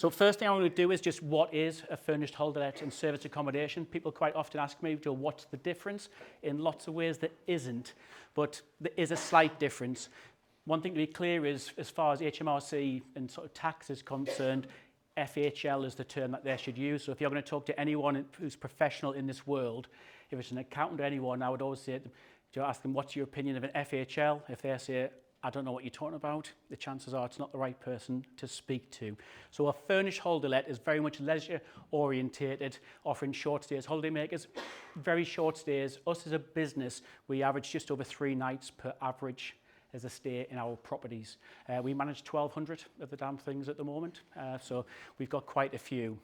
So first thing I want to do is just what is a furnished holiday and serviced accommodation. People quite often ask me, Joe, what's the difference? In lots of ways there isn't, but there is a slight difference. One thing to be clear is, as far as HMRC and sort of tax is concerned, FHL is the term that they should use. So if you're going to talk to anyone who's professional in this world, if it's an accountant or anyone, I would always say, ask them, what's your opinion of an FHL? If they say, I don't know what you're talking about, the chances are it's not the right person to speak to. So a furnished holiday let is very much leisure orientated, offering short stays. Holiday makers, very short stays. Us as a business, we average just over 3 nights per average as a stay in our properties. We manage 1,200 of the damn things at the moment, so we've got quite a few.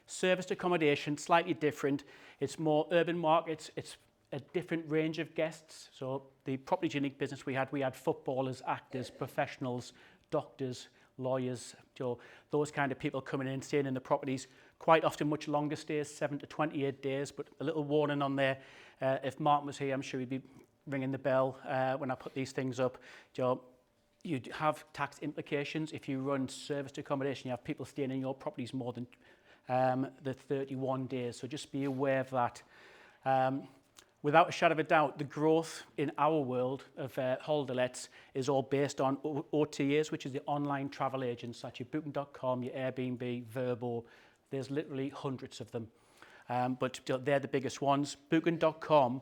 Serviced accommodation, slightly different. It's more urban markets. It's a different range of guests. So the Properties Unique business we had footballers, actors, professionals, doctors, lawyers, those kind of people coming in, staying in the properties. Quite often much longer stays, 7 to 28 days, but a little warning on there. If Mark was here, I'm sure he'd be ringing the bell when I put these things up. You'd have tax implications if you run serviced accommodation. You have people staying in your properties more than the 31 days. So just be aware of that. Without a shadow of a doubt, the growth in our world of holiday lets is all based on OTAs, which is the online travel agents, such as Booking.com, your Airbnb, Vrbo. There's literally hundreds of them, but they're the biggest ones. Booking.com,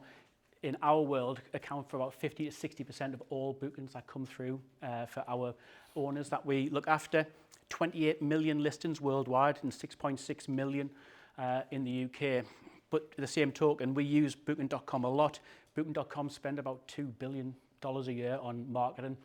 in our world, account for about 50 to 60% of all bookings that come through for our owners that we look after. 28 million listings worldwide and 6.6 million in the UK. But the same token, we use Booking.com a lot. Booking.com spend about $2 billion a year on marketing.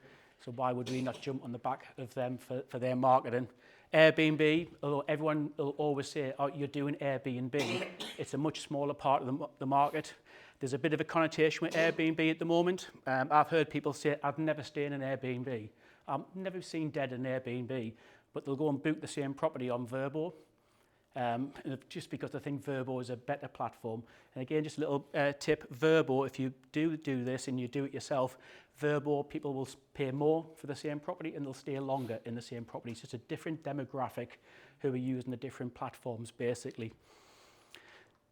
So why would we not jump on the back of them for their marketing? Airbnb, although everyone will always say, oh, you're doing Airbnb, it's a much smaller part of the market. There's a bit of a connotation with Airbnb at the moment. I've heard people say, I've never stayed in an Airbnb. I've never seen dead in an Airbnb, but they'll go and book the same property on Vrbo. Just because I think Vrbo is a better platform. And again, just a little tip, Vrbo, if you do this and you do it yourself, Vrbo, people will pay more for the same property and they'll stay longer in the same property. So it's a different demographic who are using the different platforms, basically.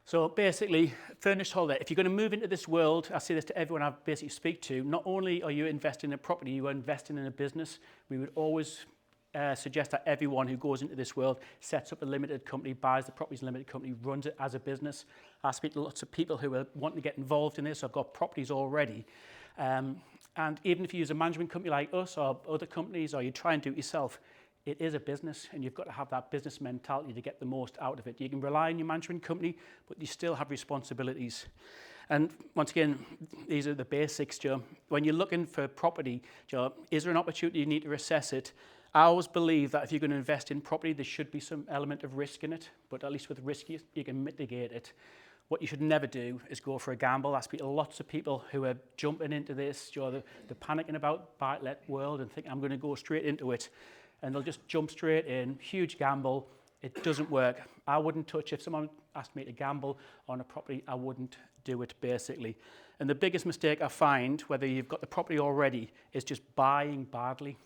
So basically, furnished holiday, if you're going to move into this world, I say this to everyone I basically speak to, not only are you investing in a property, you are investing in a business. We would always suggest that everyone who goes into this world sets up a limited company, buys the properties in a limited company, runs it as a business. I speak to lots of people who are wanting to get involved in this. I've got properties already. And even if you use a management company like us or other companies, or you try and do it yourself, it is a business and you've got to have that business mentality to get the most out of it. You can rely on your management company, but you still have responsibilities. And once again, these are the basics, Joe. When you're looking for property, Joe, is there an opportunity you need to assess it? I always believe that if you're going to invest in property, there should be some element of risk in it, but at least with risk, you can mitigate it. What you should never do is go for a gamble. I speak to lots of people who are jumping into this, they're panicking about buy-let world and think I'm going to go straight into it, and they'll just jump straight in, huge gamble. It doesn't work. I wouldn't touch, if someone asked me to gamble on a property, I wouldn't do it, basically. And the biggest mistake I find, whether you've got the property already, is just buying badly.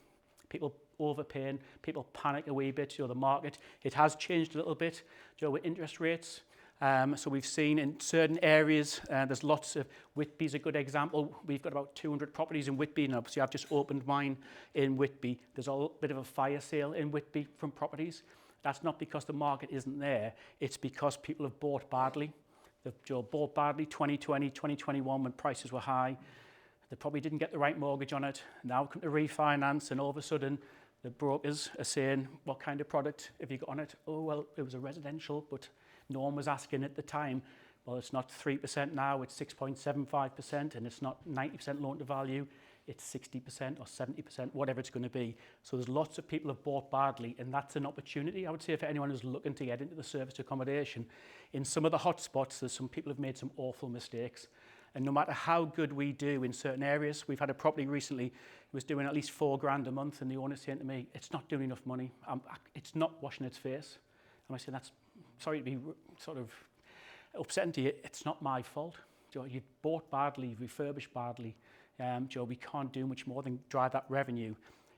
People overpaying, people panic a wee bit, the market. It has changed a little bit, with interest rates. So we've seen in certain areas, there's lots of, Whitby's a good example. We've got about 200 properties in Whitby, and obviously I've just opened mine in Whitby. There's a bit of a fire sale in Whitby from properties. That's not because the market isn't there, it's because people have bought badly. They've bought badly 2020, 2021 when prices were high. They probably didn't get the right mortgage on it. Now come to refinance, and all of a sudden the brokers are saying, what kind of product have you got on it? Oh, well, it was a residential, but no one was asking at the time. Well, it's not 3% now, it's 6.75%, and it's not 90% loan to value, it's 60% or 70%, whatever it's going to be. So there's lots of people who have bought badly, and that's an opportunity, I would say, for anyone who's looking to get into the serviced accommodation. In some of the hot spots, there's some people who've made some awful mistakes. And no matter how good we do in certain areas, we've had a property recently, it was doing at least $4,000 a month, and the owner saying to me, it's not doing enough money, it's not washing its face. And I said, that's, sorry to be sort of upsetting to you, it's not my fault. You bought badly, refurbished badly. We can't do much more than drive that revenue.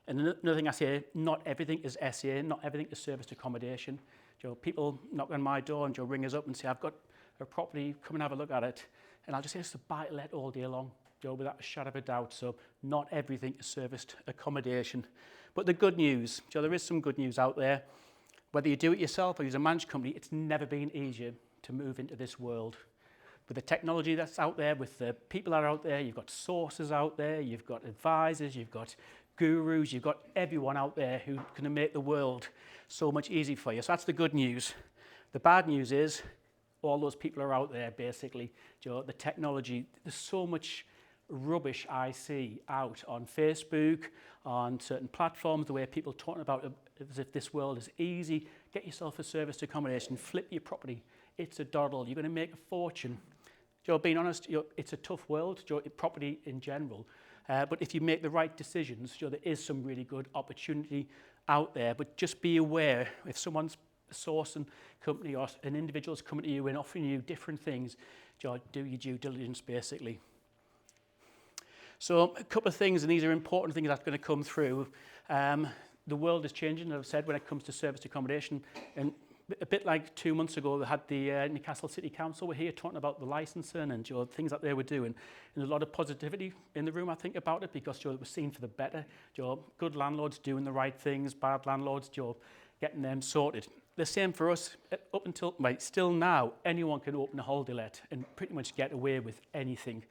And another thing I say, not everything is SA, not everything is serviced accommodation. People knock on my door and ring us up and say, I've got a property, come and have a look at it. And I'll just say it's a buy-to-let all day long, without a shadow of a doubt. So not everything is serviced accommodation. But the good news, there is some good news out there. Whether you do it yourself or use a managed company, it's never been easier to move into this world. With the technology that's out there, with the people that are out there, you've got sources out there, you've got advisors, you've got gurus, you've got everyone out there who's going to make the world so much easier for you. So that's the good news. The bad news is all those people are out there, basically. The technology, there's so much rubbish I see out on Facebook, on certain platforms, the way people talking about it as if this world is easy. Get yourself a serviced accommodation, flip your property. It's a doddle. You're going to make a fortune. Being honest, it's a tough world, property in general. But if you make the right decisions, there is some really good opportunity out there. But just be aware, if someone's a sourcing company or an individual's coming to you and offering you different things, do your due diligence, basically. So a couple of things, and these are important things that's going to come through. The world is changing, as I've said, when it comes to serviced accommodation. And a bit like 2 months ago, they had the Newcastle City Council were here talking about the licensing and things that they were doing. And a lot of positivity in the room, I think, about it, because it was seen for the better. Good landlords doing the right things, bad landlords, getting them sorted. The same for us. Up until, still now, anyone can open a holiday let and pretty much get away with anything.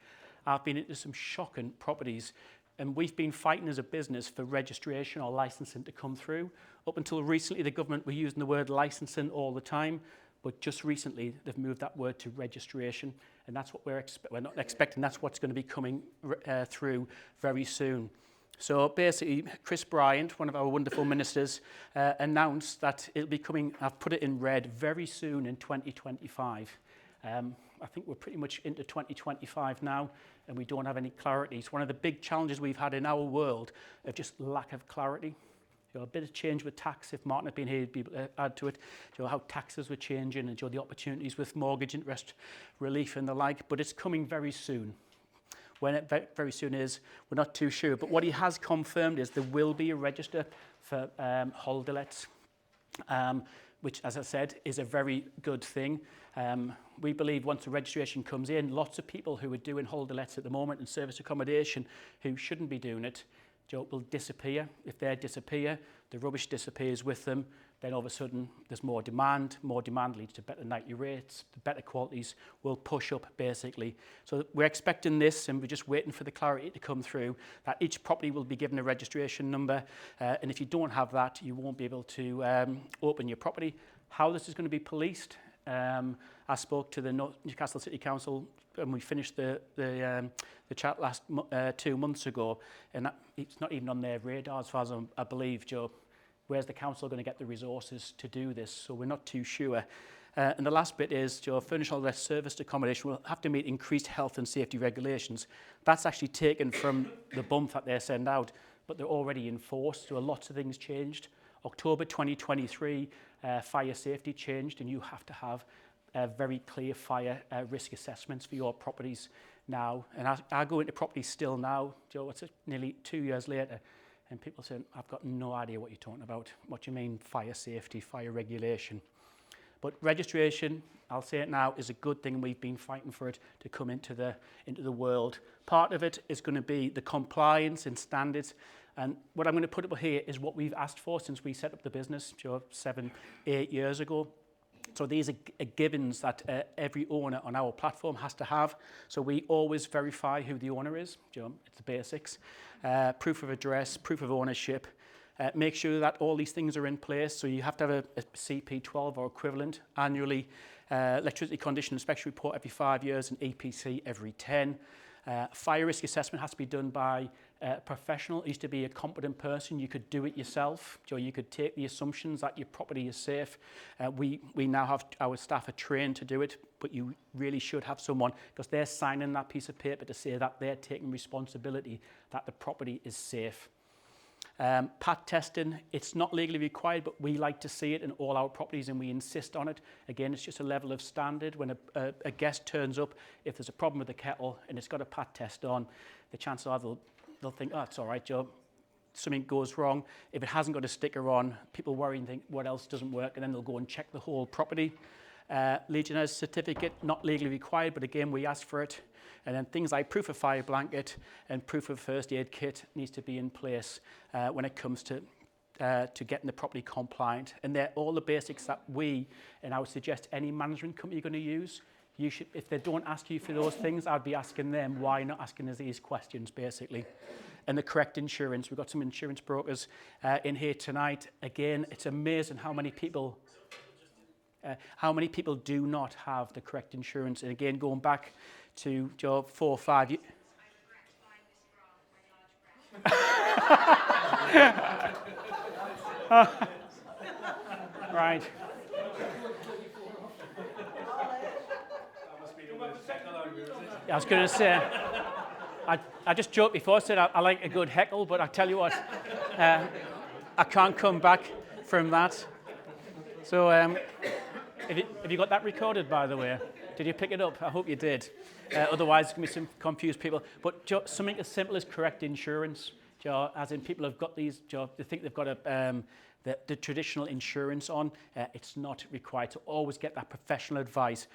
I've been into some shocking properties, and we've been fighting as a business for registration or licensing to come through. Up until recently, the government were using the word licensing all the time, but just recently they've moved that word to registration, and that's what we're not expecting. That's what's going to be coming through very soon. So basically, Chris Bryant, one of our wonderful ministers, announced that it'll be coming, I've put it in red, very soon in 2025. I think we're pretty much into 2025 now, and we don't have any clarity. It's one of the big challenges we've had in our world of just lack of clarity. A bit of change with tax. If Martin had been here, he'd be able to add to it. How taxes were changing and the opportunities with mortgage interest relief and the like. But it's coming very soon. When it very soon is, we're not too sure. But what he has confirmed is there will be a register for holiday lets, which, as I said, is a very good thing. We believe once the registration comes in, lots of people who are doing holiday lets at the moment and service accommodation who shouldn't be doing it, will disappear. If they disappear, the rubbish disappears with them. Then all of a sudden, there's more demand. More demand leads to better nightly rates. The better qualities will push up, basically. So we're expecting this, and we're just waiting for the clarity to come through, that each property will be given a registration number. And if you don't have that, you won't be able to open your property. How this is going to be policed, I spoke to the Newcastle City Council when we finished the chat last 2 months ago, and it's not even on their radar as far as I believe, Joe. Where's the council going to get the resources to do this? So we're not too sure. And the last bit is, furnished holiday serviced accommodation will have to meet increased health and safety regulations. That's actually taken from the bump that they send out, but they're already enforced, so lots of things changed. October 2023, fire safety changed, and you have to have very clear fire risk assessments for your properties now. And I go into properties still now, Joe, it's nearly 2 years later, and people say, I've got no idea what you're talking about. What do you mean fire safety, fire regulation? But registration, I'll say it now, is a good thing. We've been fighting for it to come into the world. Part of it is going to be the compliance and standards. And what I'm going to put up here is what we've asked for since we set up the business, 7, 8 years ago. So these are givens that every owner on our platform has to have. So we always verify who the owner is. It's the basics. Proof of address, proof of ownership. Make sure that all these things are in place. So you have to have a CP12 or equivalent annually, electricity condition inspection report every 5 years, and EPC every 10. Fire risk assessment has to be done by a professional. It used to be a competent person. You could do it yourself. So you could take the assumptions that your property is safe. We now have our staff are trained to do it, but you really should have someone, because they're signing that piece of paper to say that they're taking responsibility that the property is safe. PAT testing, it's not legally required, but we like to see it in all our properties and we insist on it. Again, it's just a level of standard. When a guest turns up, if there's a problem with the kettle and it's got a PAT test on, the chances are they'll think, oh, it's all right, Joe. something goes wrong. If it hasn't got a sticker on, people worry and think, what else doesn't work? And then they'll go and check the whole property. Legionnaires certificate, not legally required, but again, we ask for it. And then things like proof of fire blanket and proof of first aid kit needs to be in place when it comes to getting the property compliant. And they're all the basics that we, and I would suggest any management company you're going to use, you should, if they don't ask you for those things, I'd be asking them, why not asking us these questions, basically. And the correct insurance. We've got some insurance brokers in here tonight. Again, it's amazing how many people do not have the correct insurance. And again, going back to job 4 or 5 years. Right. I was going to say, I just joked before, I said I like a good heckle, but I tell you what, I can't come back from that. So have you got that recorded, by the way? Did you pick it up? I hope you did. Otherwise, there's going to be some confused people. But something as simple as correct insurance, as in people have got these, they think they've got the traditional insurance on. It's not required to always get that professional advice.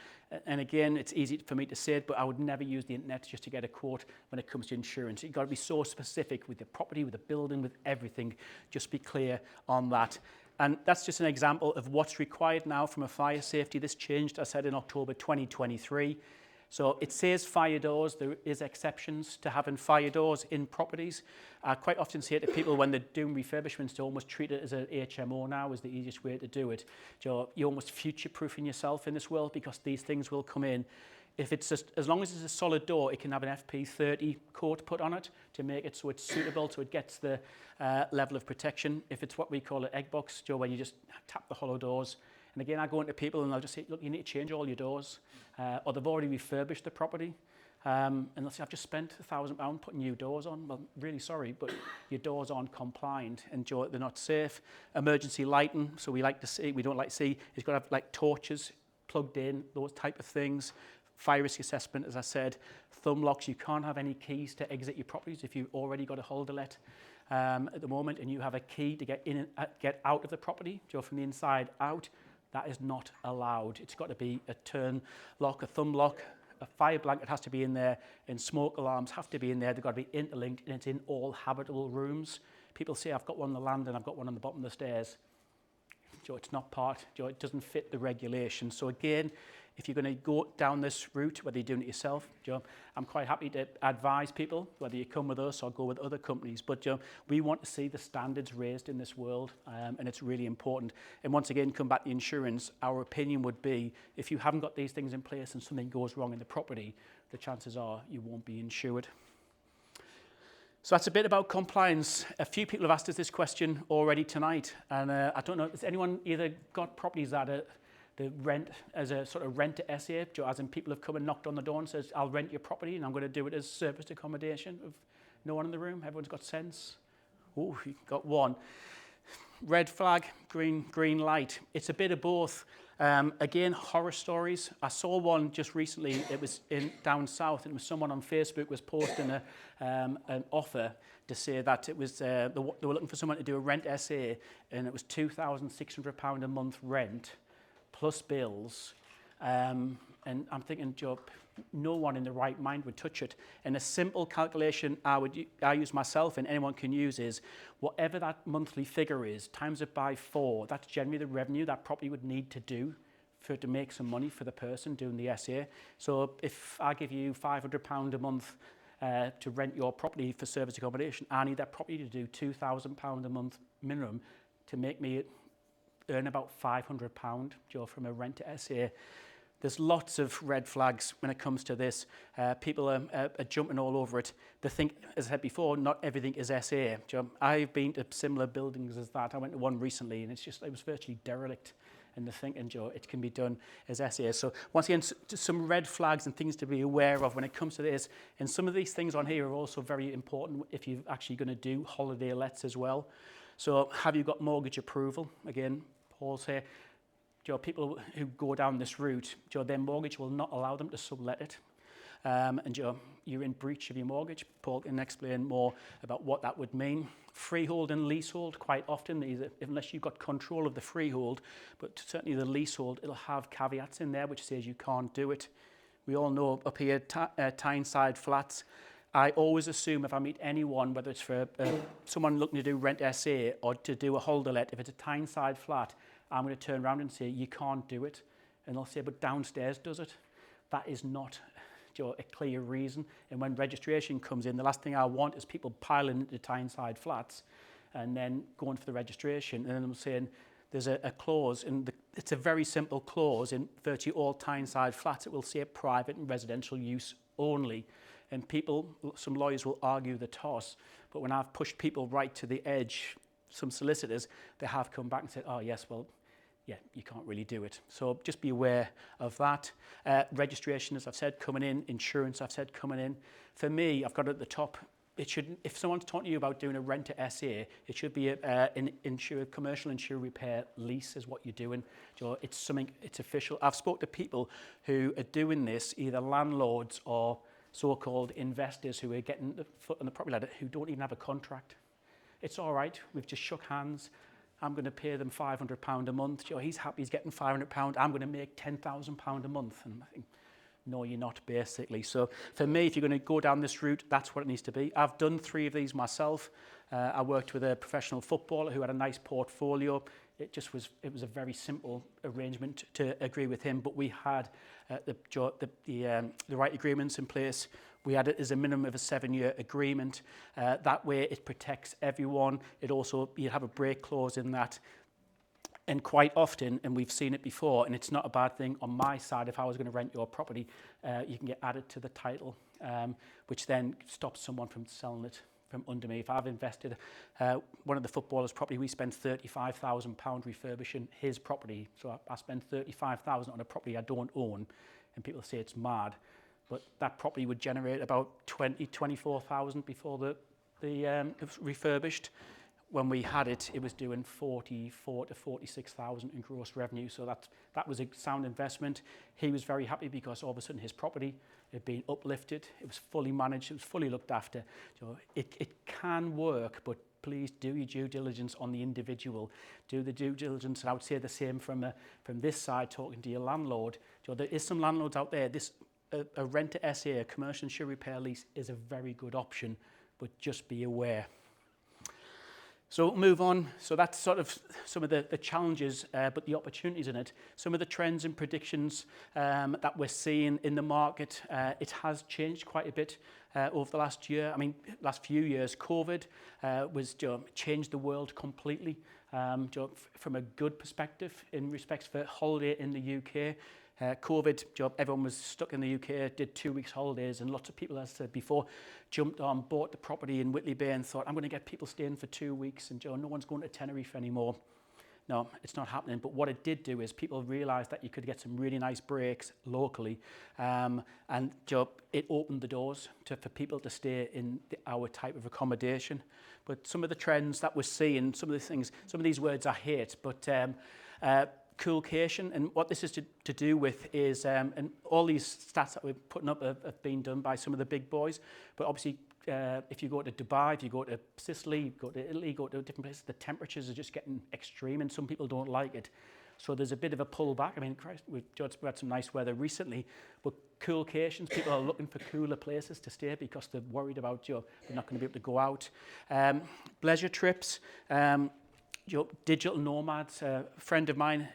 And again, it's easy for me to say it, but I would never use the internet just to get a quote when it comes to insurance. You've got to be so specific with the property, with the building, with everything. Just be clear on that. And that's just an example of what's required now from a fire safety. This changed, I said, in October 2023. So it says fire doors. There is exceptions to having fire doors in properties. I quite often say to people when they're doing refurbishments to almost treat it as an HMO now is the easiest way to do it. You're almost future-proofing yourself in this world because these things will come in. If it's just, as long as it's a solid door, it can have an FP30 coat put on it to make it so it's suitable, so it gets the level of protection. If it's what we call an egg box, when you just tap the hollow doors. And again, I go into people and I'll just say, look, you need to change all your doors. Or they've already refurbished the property. And they'll say, I've just spent £1,000 putting new doors on. Well, really sorry, but your doors aren't compliant and they're not safe. Emergency lighting, so we don't like to see, it's got to have like torches plugged in, those type of things. Fire risk assessment, as I said. Thumb locks, you can't have any keys to exit your properties if you've already got a holder let at the moment and you have a key to get in and get out of the property, from the inside out. That is not allowed. It's got to be a turn lock, a thumb lock, a fire blanket has to be in there, and smoke alarms have to be in there. They've got to be interlinked, and it's in all habitable rooms. People say, I've got one on the land and I've got one on the bottom of the stairs. It's not part, it doesn't fit the regulation. So again, if you're going to go down this route, whether you're doing it yourself, I'm quite happy to advise people, whether you come with us or go with other companies. But we want to see the standards raised in this world, and it's really important. And once again, come back to insurance, our opinion would be, if you haven't got these things in place and something goes wrong in the property, the chances are you won't be insured. So that's a bit about compliance. A few people have asked us this question already tonight, and I don't know, has anyone either got properties that are the rent as a sort of rent to SA, as in people have come and knocked on the door and says, I'll rent your property and I'm going to do it as serviced accommodation? Of no one in the room? Everyone's got sense? Oh, you got one. Red flag, green light. It's a bit of both. Again, horror stories. I saw one just recently. It was down south, and it was someone on Facebook was posting an offer to say that it was they were looking for someone to do a rent SA, and it was £2,600 a month rent plus bills. And I'm thinking, no one in the right mind would touch it. And a simple calculation I use myself and anyone can use is whatever that monthly figure is, times it by 4, that's generally the revenue that property would need to do for it to make some money for the person doing the SA. So if I give you £500 a month to rent your property for service accommodation, I need that property to do £2,000 a month minimum to make me earn about £500 from a rent to SA. There's lots of red flags when it comes to this. People are jumping all over it. They think, as I said before, not everything is SA. I've been to similar buildings as that. I went to one recently, and it was virtually derelict. And they're thinking, it can be done as SA. So once again, some red flags and things to be aware of when it comes to this. And some of these things on here are also very important if you're actually going to do holiday lets as well. So have you got mortgage approval? Again, Paul's here. People who go down this route, their mortgage will not allow them to sublet it. and you're in breach of your mortgage. Paul can explain more about what that would mean. Freehold and leasehold, quite often, unless you've got control of the freehold, but certainly the leasehold, it'll have caveats in there which says you can't do it. We all know up here, Tyneside flats, I always assume if I meet anyone, whether it's for someone looking to do rent SA or to do a holder let, if it's a Tyneside flat, I'm going to turn around and say, you can't do it. And they'll say, but downstairs does it. That is not a clear reason. And when registration comes in, the last thing I want is people piling into Tyneside flats and then going for the registration. And then I'm saying there's a clause, it's a very simple clause in virtually all Tyneside flats. It will say private and residential use only. And some lawyers will argue the toss, but when I've pushed people right to the edge, some solicitors, they have come back and said, oh yes, well, yeah, you can't really do it. So just be aware of that. Registration, as I've said, coming in. Insurance, I've said, coming in. For me, I've got it at the top. It shouldn't, if someone's talking to you about doing a rent to SA, it should be an commercial insure repair lease is what you're doing. It's something, it's official. I've spoken to people who are doing this, either landlords or so-called investors who are getting the foot on the property ladder who don't even have a contract. It's all right, we've just shook hands. I'm going to pay them £500 a month. He's happy he's getting £500. I'm going to make £10,000 a month. And I think, no, you're not, basically. So for me, if you're going to go down this route, that's what it needs to be. I've done 3 of these myself. I worked with a professional footballer who had a nice portfolio. It was a very simple arrangement to agree with him, but we had the right agreements in place. We had it as a minimum of a 7-year agreement. That way it protects everyone. It also, you have a break clause in that. And quite often, and we've seen it before, and it's not a bad thing on my side, if I was going to rent your property, you can get added to the title, which then stops someone from selling it from under me. If I've invested, one of the footballers' property, we spent £35,000 refurbishing his property. So I spend £35,000 on a property I don't own, and people say it's mad. But that property would generate about 24,000 before it was refurbished. When we had it, it was doing 44 to 46,000 in gross revenue. So that was a sound investment. He was very happy because all of a sudden his property had been uplifted. It was fully managed. It was fully looked after. So it can work, but please do your due diligence on the individual. Do the due diligence. And I would say the same from this side, talking to your landlord. There is some landlords out there. A rent to SA, a commercial insure repair lease, is a very good option, but just be aware. So we'll move on. So that's sort of some of the challenges, but the opportunities in it. Some of the trends and predictions that we're seeing in the market, it has changed quite a bit over the last year. I mean, last few years, COVID changed the world completely. From a good perspective in respects for holiday in the UK. COVID, everyone was stuck in the UK, did 2 weeks holidays, and lots of people, as I said before, jumped on, bought the property in Whitley Bay and thought, I'm going to get people staying for 2 weeks, and no one's going to Tenerife anymore. No, it's not happening. But what it did do is people realised that you could get some really nice breaks locally, and it opened the doors for people to stay in our type of accommodation. But some of the trends that we're seeing, some of these words I hate, but co-location, and what this is to do with is, and all these stats that we're putting up have been done by some of the big boys, but obviously if you go to Dubai, if you go to Sicily, you go to Italy, go to different places, the temperatures are just getting extreme and some people don't like it. So there's a bit of a pullback. I mean, we've had some nice weather recently, but co-locations, people are looking for cooler places to stay because they're worried about they're not going to be able to go out. Leisure trips, digital nomads. A friend of mine,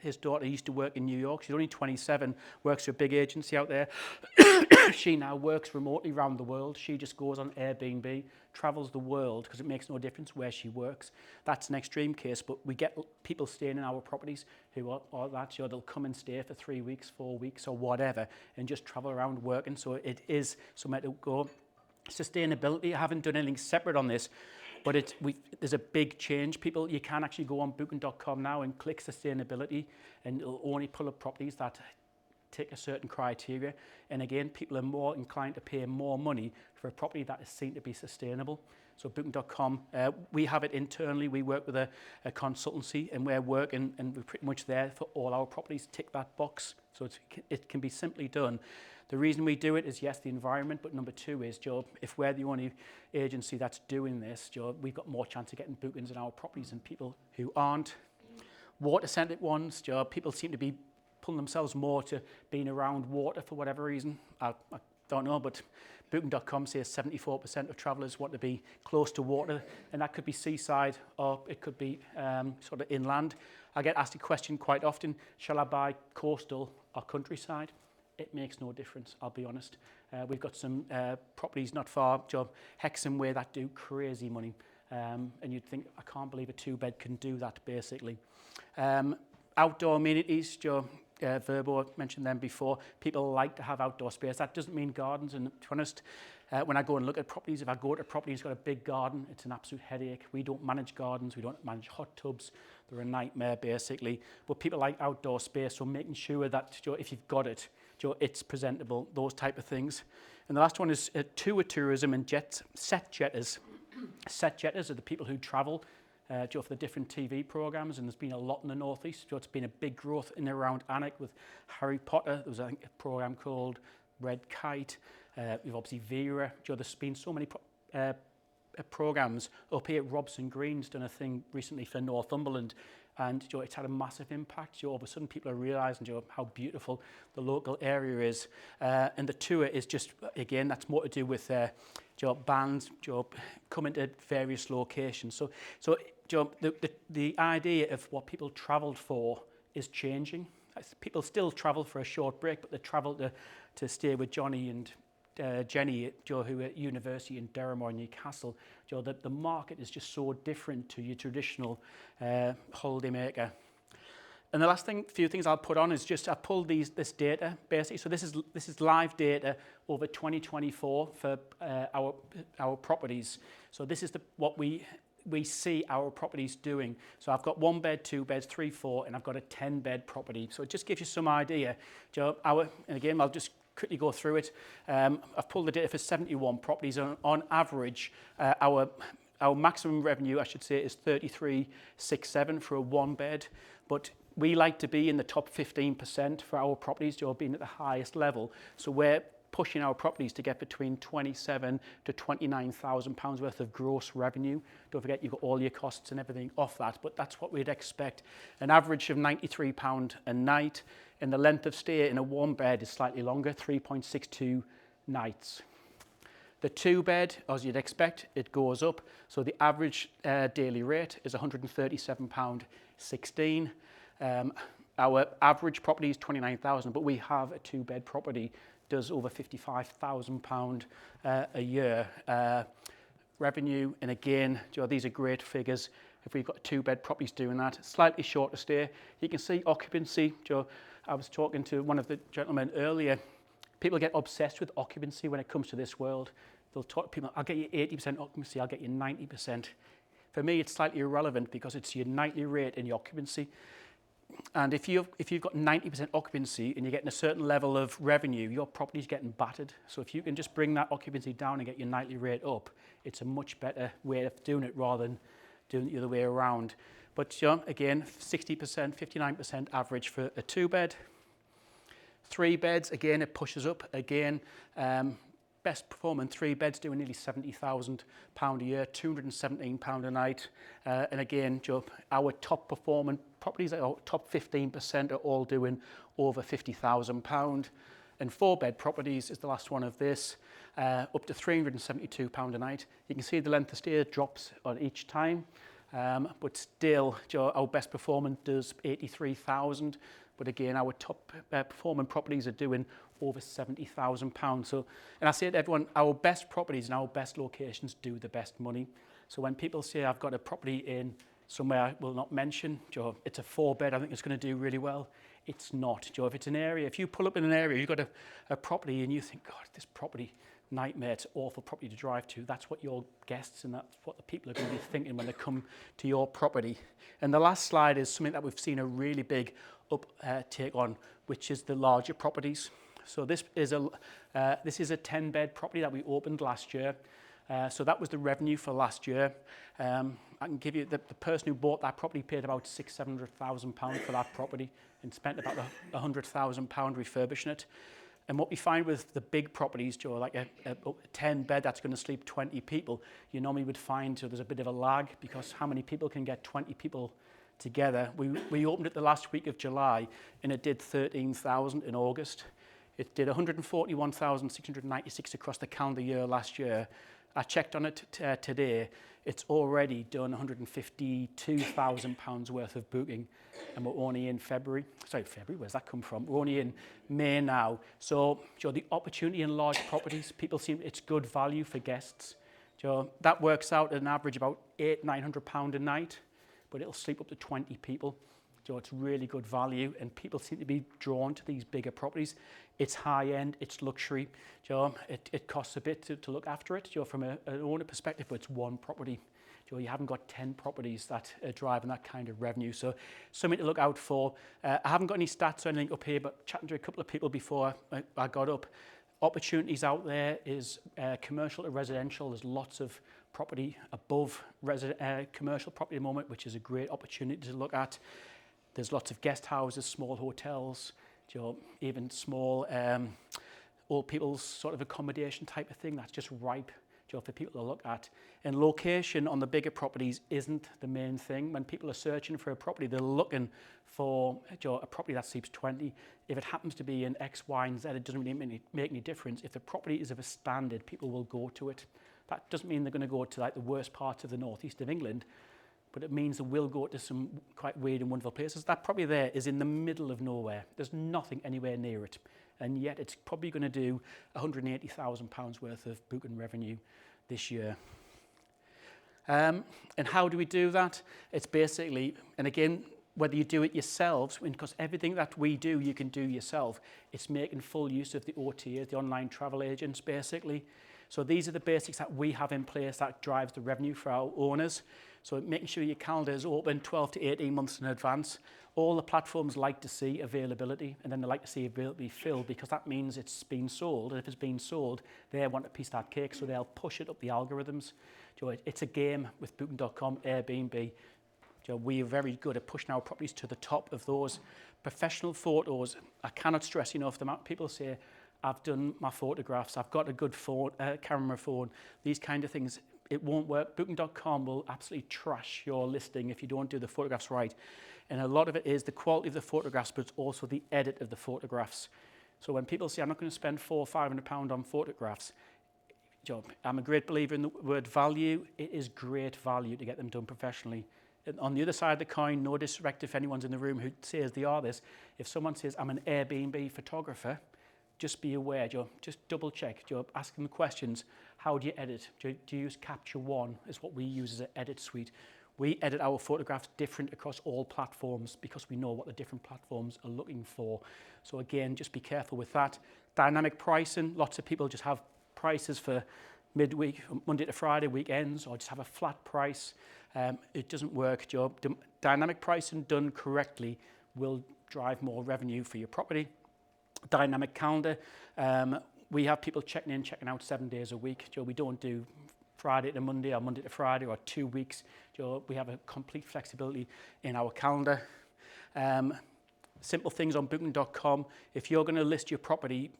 his daughter used to work in New York. She's only 27, works for a big agency out there. She now works remotely around the world. She just goes on Airbnb, travels the world because it makes no difference where she works. That's an extreme case, but we get people staying in our properties who are that, they'll come and stay for 3 weeks, 4 weeks or whatever and just travel around working. So it is somewhere to go. Sustainability, I haven't done anything separate on this, but there's a big change. You can actually go on booking.com now and click sustainability, and it'll only pull up properties that tick a certain criteria. And again, people are more inclined to pay more money for a property that is seen to be sustainable. So Booking.com, we have it internally. We work with a consultancy, and we're working, and we're pretty much there for all our properties. Tick that box. So it can be simply done. The reason we do it is, yes, the environment, but number two is, Joe, if we're the only agency that's doing this, Joe, we've got more chance of getting bookings in our properties than people who aren't. Water-centric ones, Joe, people seem to be pulling themselves more to being around water for whatever reason. I don't know, but Booking.com says 74% of travellers want to be close to water, and that could be seaside or it could be sort of inland. I get asked a question quite often, shall I buy coastal or countryside? It makes no difference, I'll be honest. We've got some properties not far, Joe, Hexham way, that do crazy money. And you'd think, I can't believe a two-bed can do that, basically. Outdoor amenities, Joe, Verbo mentioned them before. People like to have outdoor space. That doesn't mean gardens, and to be honest, when I go and look at properties, if I go to a property that's got a big garden, it's an absolute headache. We don't manage gardens, we don't manage hot tubs. They're a nightmare, basically. But people like outdoor space, so making sure that, Joe, if you've got it, Joe, it's presentable, those type of things. And the last one is tour tourism and set jetters. Set jetters are the people who travel Joe, for the different TV programmes, and there's been a lot in the northeast. Joe, it's been a big growth in and around Alnwick with Harry Potter. There was, I think, a programme called Red Kite. We've obviously Vera. Joe, there's been so many programmes. Up here at Robson Green's done a thing recently for Northumberland, and Joe, it's had a massive impact. Joe, all of a sudden people are realising, Joe, how beautiful the local area is. And the tour is just, again, that's more to do with Joe, bands, Joe, coming to various locations. So Joe, the idea of what people travelled for is changing. People still travel for a short break, but they travel to stay with Johnny and Jenny, Joe, who are at university in Durham or Newcastle. Joe, the market is just so different to your traditional holidaymaker. And the last few things I'll put on is just I pulled this data basically. So this is live data over 2024 for our properties. So this is what we see our properties doing. So I've got 1 bed, 2 beds, 3, 4, and I've got a 10-bed property. So it just gives you some idea. Joe, and again, I'll just quickly go through it. I've pulled the data for 71 properties. On average, our maximum revenue, I should say, is 33,670 for a 1-bed, but we like to be in the top 15% for our properties, Joe, being at the highest level. So we're pushing our properties to get between £27,000 to £29,000 worth of gross revenue. Don't forget, you've got all your costs and everything off that, but that's what we'd expect. An average of £93 a night, and the length of stay in a 1-bed is slightly longer, 3.62 nights. The 2-bed, as you'd expect, it goes up. So the average daily rate is £137.16. Our average property is £29,000, but we have a 2-bed property does over £55,000 a year revenue. And again, Joe, these are great figures. If we've got 2-bed properties doing that, slightly shorter stay. You can see occupancy. Joe, I was talking to one of the gentlemen earlier. People get obsessed with occupancy when it comes to this world. They'll talk to people, I'll get you 80% occupancy, I'll get you 90%. For me, it's slightly irrelevant because it's your nightly rate and your occupancy. And if you've got 90% occupancy and you're getting a certain level of revenue, your property's getting battered. So if you can just bring that occupancy down and get your nightly rate up, it's a much better way of doing it rather than doing it the other way around. But again, 60%, 59% average for a 2-bed. 3 beds, again, it pushes up. Again, best performing 3 beds doing nearly £70,000 a year, £217 a night. And again, Joe, our top performing properties, our top 15% are all doing over £50,000. And 4-bed properties is the last one of this, up to £372 a night. You can see the length of stay drops on each time, but still, Joe, our best performing does £83,000. But again, our top performing properties are doing over £70,000. So, and I say to everyone, our best properties and our best locations do the best money. So when people say I've got a property in somewhere I will not mention, Joe, it's a 4-bed, I think it's going to do really well. It's not, Joe. If it's an area, if you pull up in an area, you've got a property and you think, God, this property, nightmare, it's awful property to drive to. That's what your guests and that's what the people are going to be thinking when they come to your property. And the last slide is something that we've seen a really big uptake on, which is the larger properties. So this is a 10-bed property that we opened last year. So that was the revenue for last year. I can give you, the person who bought that property paid about £600,000 for that property and spent about £100,000 refurbishing it. And what we find with the big properties, Joe, like a 10 bed that's going to sleep 20 people, you normally would find there's a bit of a lag, because how many people can get 20 people together? We opened it the last week of July and it did 13,000 in August. It did 141,696 across the calendar year last year. I checked on it today. It's already done £152,000 worth of booking, and we're only in February. Sorry, February, where's that come from? We're only in May now. So, Joe, the opportunity in large properties, people seem it's good value for guests. Joe, that works out at an average about £900 a night, but it'll sleep up to 20 people. Joe, it's really good value, and people seem to be drawn to these bigger properties. It's high end, it's luxury. Joe, it costs a bit to look after it, Joe, from an owner perspective, but it's one property. Joe, you haven't got 10 properties that are driving that kind of revenue. So something to look out for. I haven't got any stats or anything up here, but chatting to a couple of people before I got up, opportunities out there is commercial to residential. There's lots of property above commercial property at the moment, which is a great opportunity to look at. There's lots of guest houses, small hotels, you know, even small old people's sort of accommodation type of thing. That's just ripe, you know, for people to look at. And location on the bigger properties isn't the main thing. When people are searching for a property, they're looking for, you know, a property that sleeps 20. If it happens to be in X, Y, and Z, it doesn't really make any difference. If the property is of a standard, people will go to it. That doesn't mean they're going to go to like the worst parts of the northeast of England, but it means they will go to some quite weird and wonderful places. That property there is in the middle of nowhere. There's nothing anywhere near it. And yet it's probably going to do £180,000 worth of booking revenue this year. And how do we do that? It's basically, and again, whether you do it yourselves, because everything that we do, you can do yourself. It's making full use of the OTAs, the online travel agents, basically. So these are the basics that we have in place that drives the revenue for our owners. So making sure your calendar is open 12 to 18 months in advance. All the platforms like to see availability, and then they like to see availability filled, because that means it's been sold. And if it's been sold, they want a piece of that cake, so they'll push it up the algorithms. It's a game with Booking.com, Airbnb. We are very good at pushing our properties to the top of those. Professional photos, I cannot stress enough the amount people say, I've done my photographs, I've got a good phone, camera phone, these kind of things. It won't work. Booking.com will absolutely trash your listing if you don't do the photographs right. And a lot of it is the quality of the photographs, but it's also the edit of the photographs. So when people say, I'm not going to spend £400 or £500 on photographs, I'm a great believer in the word value. It is great value to get them done professionally. And on the other side of the coin, no disrespect if anyone's in the room who says they are this, if someone says, I'm an Airbnb photographer, just be aware, just double check, ask them questions. How do you edit? Do you use Capture One? Is what we use as an edit suite. We edit our photographs different across all platforms because we know what the different platforms are looking for. So again, just be careful with that. Dynamic pricing, lots of people just have prices for midweek, Monday to Friday, weekends, or just have a flat price. It doesn't work, Dynamic pricing done correctly will drive more revenue for your property. Dynamic calendar, we have people checking in, checking out 7 days a week. We don't do Friday to Monday or Monday to Friday or 2 weeks. We have a complete flexibility in our calendar. Simple things on Booking.com. If you're going to list your property,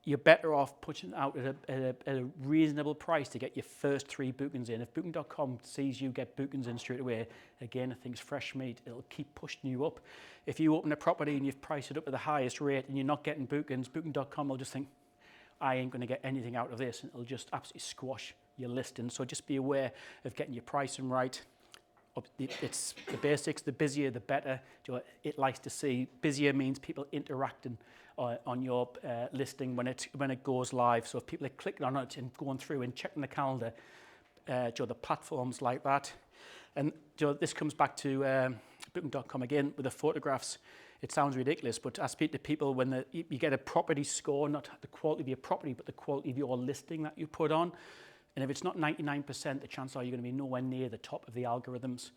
you're better off putting it out at a reasonable price to get your first 3 bookings in. If Booking.com sees you get bookings in straight away, again, I think it's fresh meat. It'll keep pushing you up. If you open a property and you've priced it up at the highest rate and you're not getting bookings, Booking.com will just think, I ain't going to get anything out of this, and it'll just absolutely squash your listing. So just be aware of getting your pricing right. It's the basics. The busier, the better. It likes to see. Busier means people interacting on your listing when it goes live. So if people are clicking on it and going through and checking the calendar, the platforms like that. And this comes back to Booking.com again with the photographs. It sounds ridiculous, but I speak to people when you get a property score, not the quality of your property, but the quality of your listing that you put on. And if it's not 99%, the chances are you're going to be nowhere near the top of the algorithms.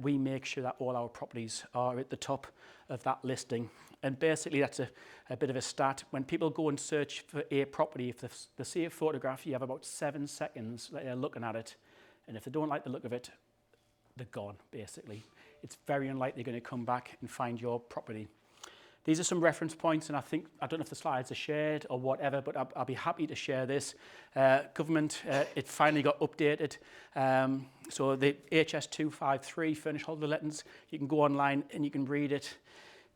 We make sure that all our properties are at the top of that listing. And basically, that's a bit of a stat. When people go and search for a property, if they see a photograph, you have about 7 seconds that they're looking at it. And if they don't like the look of it, they're gone, basically. It's very unlikely they're going to come back and find your property. These are some reference points, and I don't know if the slides are shared or whatever, but I'll be happy to share this. Government, it finally got updated. So the HS253 furnished holiday lettings, you can go online and you can read it.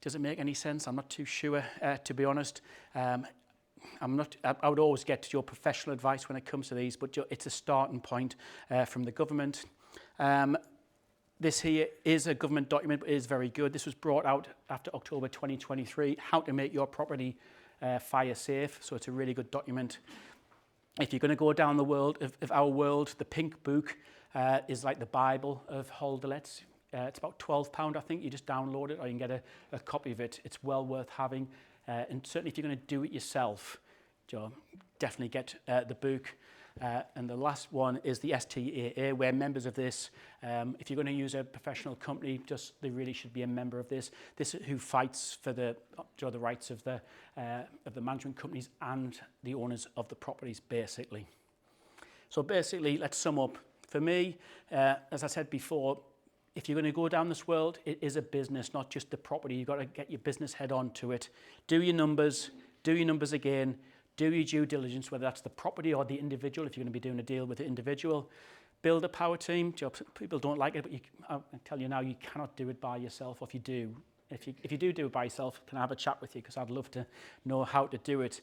Does it make any sense? I'm not too sure, to be honest. I would always get your professional advice when it comes to these, but it's a starting point from the government. This here is a government document, but it is very good. This was brought out after October 2023, how to make your property fire safe. So it's a really good document. If you're going to go down the world of our world, the Pink Book is like the Bible of holiday lets. It's about £12, I think. You just download it or you can get a copy of it. It's well worth having. And certainly if you're going to do it yourself, definitely get the book. And the last one is the STAA, where members of this, if you're going to use a professional company, they really should be a member of this. This is who fights for the rights of the management companies and the owners of the properties, basically. So basically, let's sum up. For me, as I said before, if you're going to go down this world, it is a business, not just the property. You've got to get your business head on to it. Do your numbers again. Do your due diligence, whether that's the property or the individual, if you're going to be doing a deal with the individual. Build a power team. People don't like it, but I tell you now, you cannot do it by yourself. Or if you do, if you do it by yourself, can I have a chat with you? Because I'd love to know how to do it.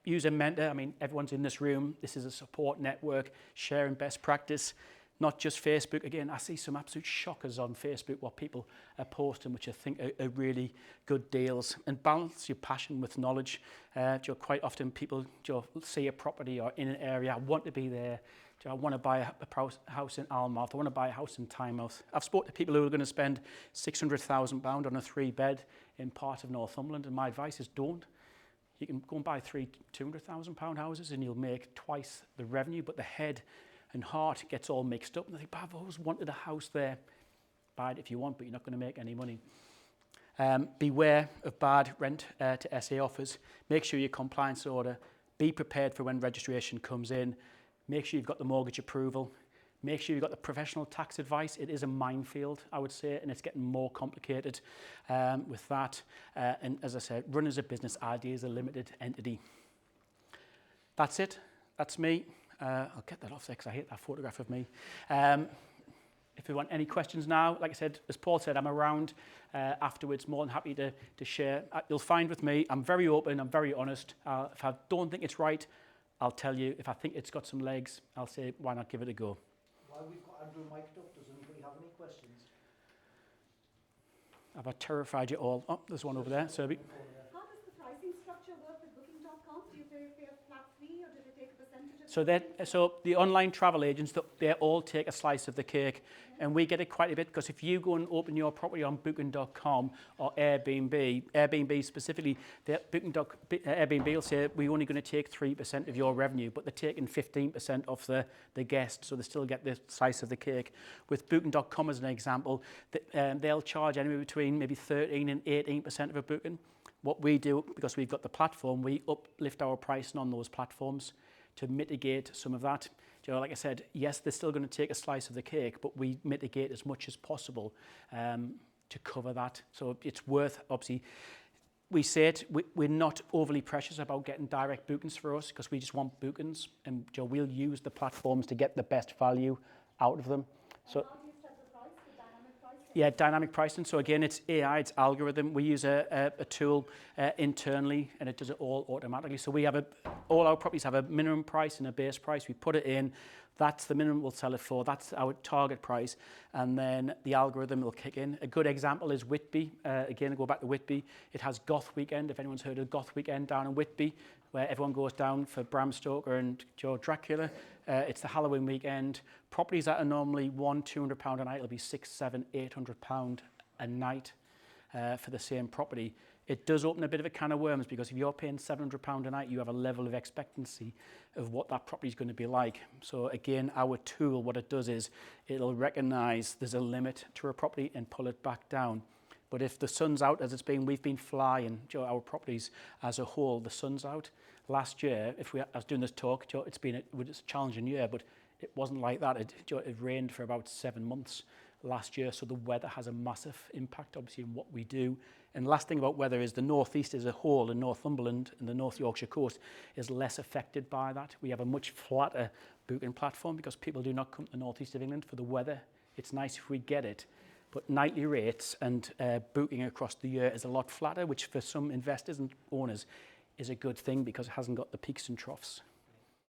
Use a mentor. I mean, everyone's in this room. This is a support network, sharing best practice. Not just Facebook. Again, I see some absolute shockers on Facebook, what people are posting, which I think are really good deals. And balance your passion with knowledge. Quite often people see a property or in an area, I want to be there. I want to buy a house in Almouth. I want to buy a house in Tynemouth. I've spoken to people who are going to spend £600,000 on a 3-bed in part of Northumberland, and my advice is don't. You can go and buy £200,000 houses and you'll make twice the revenue, but the head and heart gets all mixed up. And they think, I've always wanted a house there. Buy it if you want, but you're not going to make any money. Beware of bad rent to SA offers. Make sure your compliance order. Be prepared for when registration comes in. Make sure you've got the mortgage approval. Make sure you've got the professional tax advice. It is a minefield, I would say, and it's getting more complicated with that. And as I said, run as a business, idea is a limited entity. That's it. That's me. I'll get that off there because I hate that photograph of me. If you want any questions now, like I said, as Paul said, I'm around afterwards, more than happy to share. You'll find with me, I'm very open, I'm very honest. If I don't think it's right, I'll tell you. If I think it's got some legs, I'll say, why not give it a go? While we've got Andrew mic'd up, does anybody have any questions? Have I terrified you all? Oh, there's one over there, Serby. How does the pricing structure work with Booking.com? Do you pay a flat fee or do they take a percentage of it? So the online travel agents, they all take a slice of the cake, and we get it quite a bit because if you go and open your property on Booking.com or Airbnb specifically, Airbnb will say we're only going to take 3% of your revenue, but they're taking 15% off the guest, so they still get the slice of the cake. With Booking.com as an example, they'll charge anywhere between maybe 13 and 18% of a booking. What we do, because we've got the platform, we uplift our pricing on those platforms to mitigate some of that. Like I said, yes, they're still going to take a slice of the cake, but we mitigate as much as possible to cover that. So it's worth, obviously, we say it, we're not overly precious about getting direct bookings for us because we just want bookings, and we'll use the platforms to get the best value out of them. So. How do you set the price, the dynamic pricing? Yeah, dynamic pricing. So again, it's AI, it's algorithm. We use a tool internally, and it does it all automatically. So we have all our properties have a minimum price and a base price. We put it in. That's the minimum we'll sell it for. That's our target price. And then the algorithm will kick in. A good example is Whitby. Again, I go back to Whitby. It has Goth Weekend, if anyone's heard of Goth Weekend down in Whitby, where everyone goes down for Bram Stoker and Dracula. It's the Halloween weekend. Properties that are normally £200 a night will be £600, £700, £800 a night. for the same property, it does open a bit of a can of worms, because if you're paying £700 a night, you have a level of expectancy of what that property is going to be like. So again, our tool, what it does is it'll recognise there's a limit to a property and pull it back down. But if the sun's out, as it's been, we've been flying, our properties as a whole, the sun's out. Last year, I was doing this talk, it's been a challenging year, but it wasn't like that. It rained for about 7 months last year, so the weather has a massive impact, obviously, in what we do. And the last thing about weather is the northeast as a whole, and Northumberland and the North Yorkshire coast is less affected by that. We have a much flatter booking platform because people do not come to the northeast of England for the weather. It's nice if we get it, but nightly rates and booking across the year is a lot flatter, which for some investors and owners is a good thing because it hasn't got the peaks and troughs.